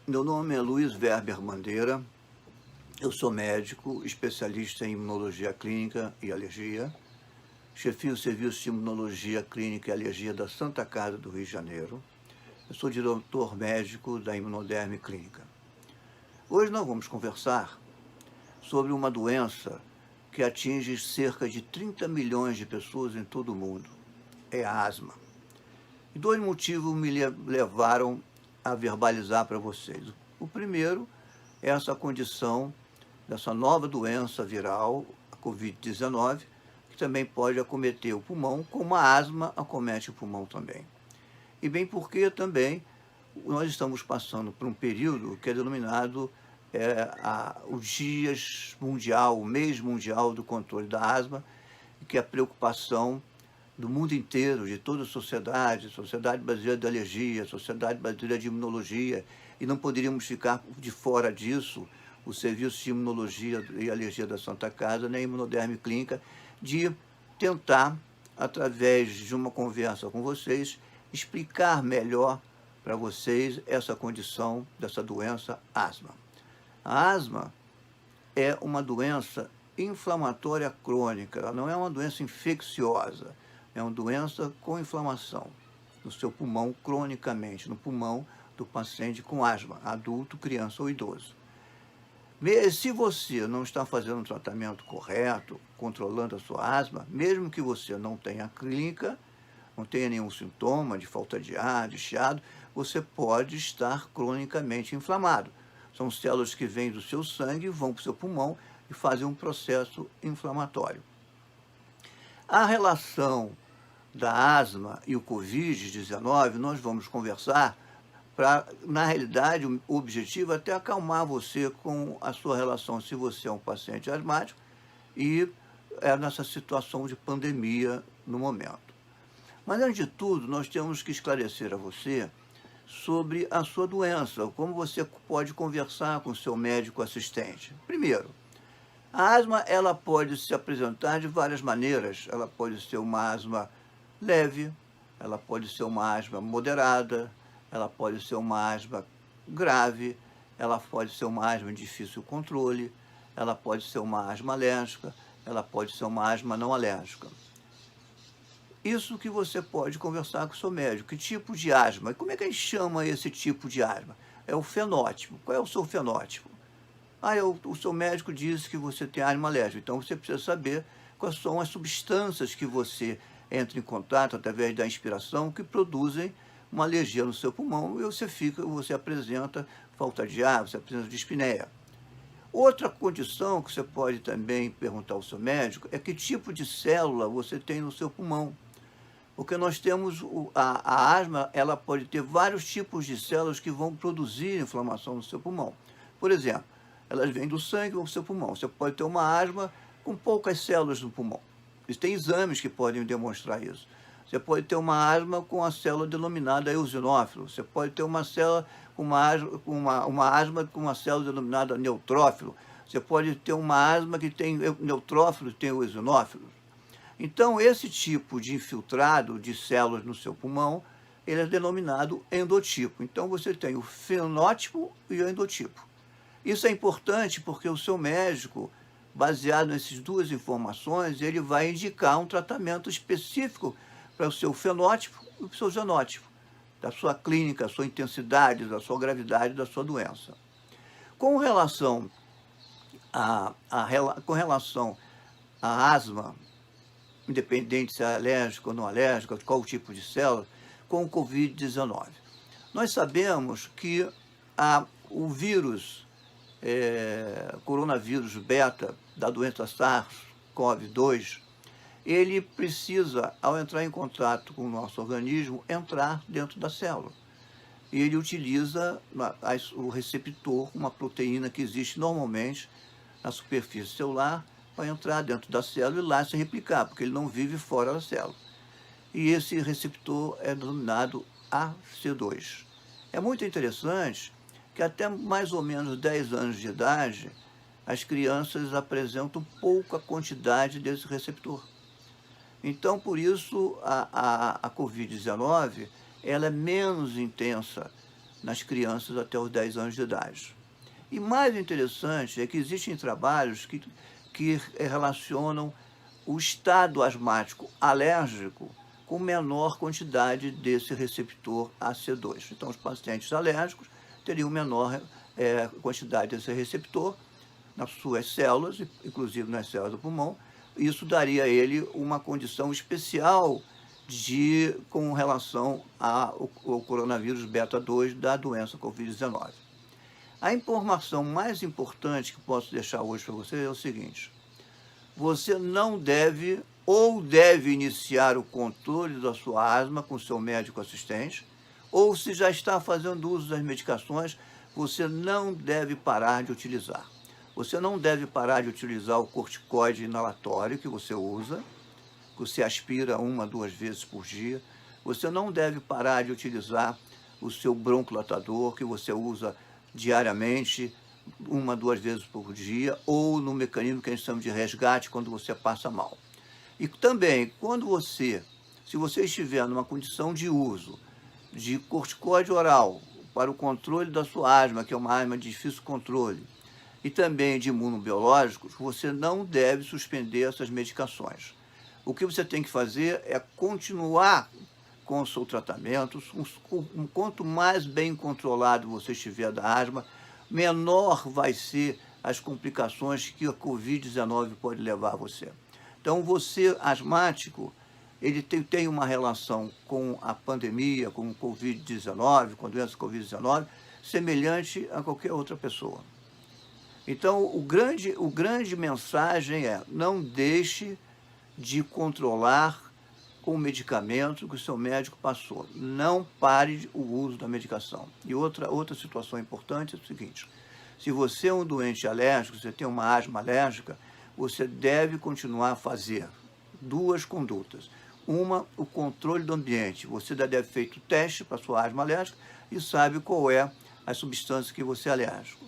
Meu nome é Luiz Werber Bandeira, eu sou médico, especialista em imunologia clínica e alergia, chefio o Serviço de Imunologia Clínica e Alergia da Santa Casa do Rio de Janeiro. Eu sou diretor médico da Imunoderm Clínica. Hoje nós vamos conversar sobre uma doença que atinge cerca de 30 milhões de pessoas em todo o mundo. É a asma. E dois motivos me levaram a verbalizar para vocês. O primeiro é essa condição dessa nova doença viral, a Covid-19, que também pode acometer o pulmão, como a asma acomete o pulmão também. E bem porque também nós estamos passando por um período que é denominado o Dias Mundial, o Mês Mundial do Controle da Asma, que é a preocupação do mundo inteiro, de toda a Sociedade Brasileira de Alergia, Sociedade Brasileira de Imunologia, e não poderíamos ficar de fora disso, o Serviço de Imunologia e Alergia da Santa Casa, nem a Imunoderm Clínica, de tentar, através de uma conversa com vocês, explicar melhor para vocês essa condição dessa doença asma. A asma é uma doença inflamatória crônica, ela não é uma doença infecciosa, é uma doença com inflamação no seu pulmão cronicamente, no pulmão do paciente com asma, adulto, criança ou idoso. Se você não está fazendo um tratamento correto, controlando a sua asma, mesmo que você não tenha clínica, não tenha nenhum sintoma de falta de ar, de chiado, você pode estar cronicamente inflamado. São células que vêm do seu sangue, vão para o seu pulmão e fazem um processo inflamatório. A relação da asma e o Covid-19, nós vamos conversar para, na realidade, o objetivo é até acalmar você com a sua relação, se você é um paciente asmático e é nessa situação de pandemia no momento. Mas, antes de tudo, nós temos que esclarecer a você sobre a sua doença, como você pode conversar com o seu médico assistente. Primeiro, a asma ela pode se apresentar de várias maneiras. Ela pode ser uma asma leve, ela pode ser uma asma moderada, ela pode ser uma asma grave, ela pode ser uma asma de difícil controle, ela pode ser uma asma alérgica, ela pode ser uma asma não alérgica. Isso que você pode conversar com o seu médico. Que tipo de asma? E como é que a gente chama esse tipo de asma? É o fenótipo. Qual é o seu fenótipo? O seu médico disse que você tem asma alérgica, então você precisa saber quais são as substâncias que você entra em contato através da inspiração que produzem uma alergia no seu pulmão e você apresenta falta de ar, você apresenta dispneia. Outra condição que você pode também perguntar ao seu médico é que tipo de célula você tem no seu pulmão. Porque nós temos, a asma, ela pode ter vários tipos de células que vão produzir inflamação no seu pulmão. Por exemplo, elas vêm do sangue ou do seu pulmão. Você pode ter uma asma com poucas células no pulmão. Tem exames que podem demonstrar isso. Você pode ter uma asma com a célula denominada eosinófilo. Você pode ter uma célula uma asma com uma célula denominada neutrófilo. Você pode ter uma asma que tem neutrófilo e tem eosinófilo. Então, esse tipo de infiltrado de células no seu pulmão, ele é denominado endotipo. Então, você tem o fenótipo e o endotipo. Isso é importante porque o seu médico, baseado nessas duas informações, ele vai indicar um tratamento específico para o seu fenótipo e para o seu genótipo, da sua clínica, da sua intensidade, da sua gravidade, da sua doença. Com relação à asma, independente se é alérgico ou não alérgico, qual o tipo de célula, com o Covid-19. Nós sabemos que o vírus, coronavírus beta, da doença SARS-CoV-2, ele precisa, ao entrar em contato com o nosso organismo, entrar dentro da célula. E ele utiliza o receptor, uma proteína que existe normalmente na superfície celular, para entrar dentro da célula e lá se replicar, porque ele não vive fora da célula. E esse receptor é denominado AC2. É muito interessante que até mais ou menos 10 anos de idade, as crianças apresentam pouca quantidade desse receptor. Então, por isso, a Covid-19 ela é menos intensa nas crianças até os 10 anos de idade. E mais interessante é que existem trabalhos que relacionam o estado asmático alérgico com menor quantidade desse receptor AC2. Então, os pacientes alérgicos teriam menor quantidade desse receptor nas suas células, inclusive nas células do pulmão. Isso daria a ele uma condição especial com relação ao coronavírus beta-2 da doença Covid-19. A informação mais importante que posso deixar hoje para vocês é o seguinte: você não deve ou deve iniciar o controle da sua asma com seu médico assistente, ou se já está fazendo uso das medicações, você não deve parar de utilizar. Você não deve parar de utilizar o corticoide inalatório que você usa, que você aspira 1 a 2 vezes por dia. Você não deve parar de utilizar o seu broncolatador que você usa diariamente, 1 a 2 vezes por dia, ou no mecanismo que a gente chama de resgate, quando você passa mal. E também, se você estiver numa condição de uso de corticoide oral para o controle da sua asma, que é uma asma de difícil controle, e também de imunobiológicos, você não deve suspender essas medicações. O que você tem que fazer é continuar com o seu tratamento. Quanto mais bem controlado você estiver da asma, menor vai ser as complicações que a Covid-19 pode levar a você. Então, você asmático, ele tem uma relação com a pandemia, com o Covid-19, com a doença Covid-19, semelhante a qualquer outra pessoa. Então, o grande mensagem é: não deixe de controlar com o medicamento que o seu médico passou. Não pare o uso da medicação. E outra situação importante é o seguinte: se você é um doente alérgico, você tem uma asma alérgica, você deve continuar a fazer 2 condutas. Uma, o controle do ambiente. Você já deve ter feito teste para a sua asma alérgica e sabe qual é a substância que você é alérgico.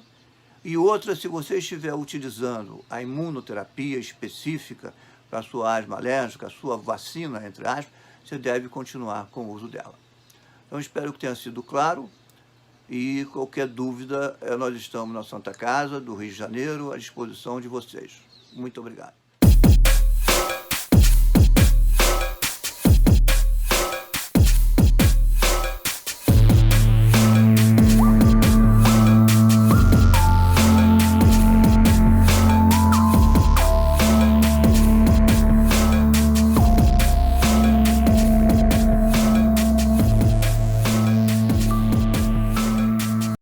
E outra, se você estiver utilizando a imunoterapia específica para a sua asma alérgica, a sua vacina, entre aspas, você deve continuar com o uso dela. Então, espero que tenha sido claro. E qualquer dúvida, nós estamos na Santa Casa do Rio de Janeiro à disposição de vocês. Muito obrigado.